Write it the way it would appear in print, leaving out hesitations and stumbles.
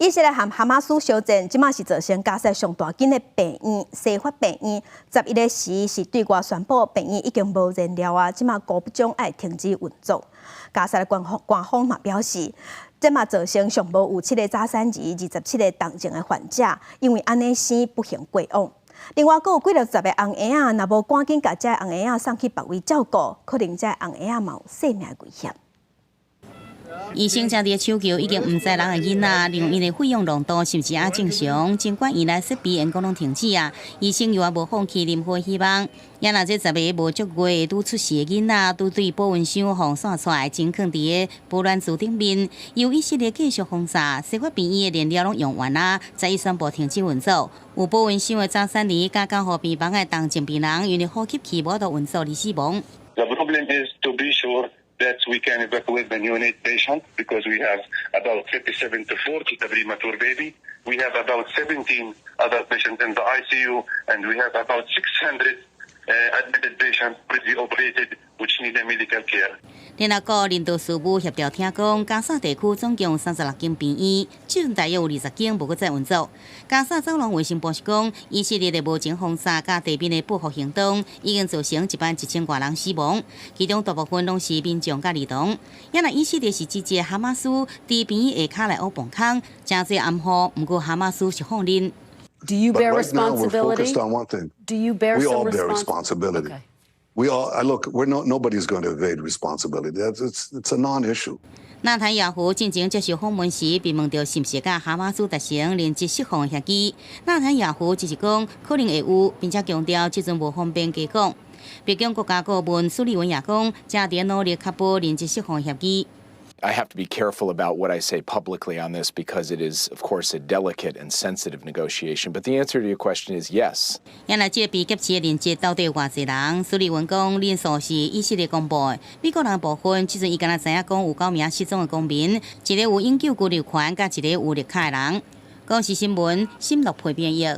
以色列和哈马斯相战，即马是造成加沙上大间的病院——西法病院，11日时是对外宣布病院已经无燃料啊，即马高不将要停止运作。加沙的官方嘛表示，即马造成上无有7个早产儿、27个重症的患者，因为安尼生不幸过往。另外，阁有几60个红婴仔，若无赶紧把这红婴仔送去别位照顾，可能这红婴仔嘛有性命危险。 医生正伫抢救已经唔知人的囡仔，另外因的费用浓度是不是也正常？尽管依赖设备因讲拢停止啊，医生又也无放弃任何希望。也若这10个无足月拄出世的囡仔，拄对保温箱放散出来，真放伫个保暖柱顶面，由以色列继续封杀，西法病院的燃料拢用完啦，才伊宣布停止运作。有保温箱的早产儿，加讲互病房的重症病人，因为呼吸器无法运作而死亡。 The problem is to be sure that we can evacuate the neonate patient because we have about 37 to 40 the premature baby. We have about 17 other patients in the ICU, and we have about 600 admitted patients already operated which need a medical care. 联合国人道事务协调听讲，加沙地区总共有36间病院，即阵大约有20间无搁再运作。加沙走廊卫生部是讲，以色列的无情封杀甲地面的报复行动，已经造成11000多人死亡，其中大部分拢是民众甲儿童。也若以色列是支持哈马斯伫病院下骹来挖崩坑，真侪暗号，毋过哈马斯是放任。 Do you bear right now, we're responsibility? focused on one thing. Do you bear We some all bear responsibility. Okay. We all look. Nobody's going to evade responsibility. It's a non-issue. 纳坦雅胡进前接受访问时，被问到是毋是甲哈马斯达成连接释放的协议，纳坦雅胡只是讲可能会有，并且强调即阵无方便加讲。北京国家顾问苏利文也讲，正伫努力确保连接释放协议。 I have to be careful about what I say publicly on this because it is, of course, a delicate and sensitive negotiation. But the answer to your question is yes. 原来这被劫持的连接到底有偌济人？苏利文讲，人数是以色列公布的。美国人部分，即阵伊敢若知影讲有9名失踪的公民，一个有永久居留权，甲一个有绿卡的人。公视新闻，新乐培编译。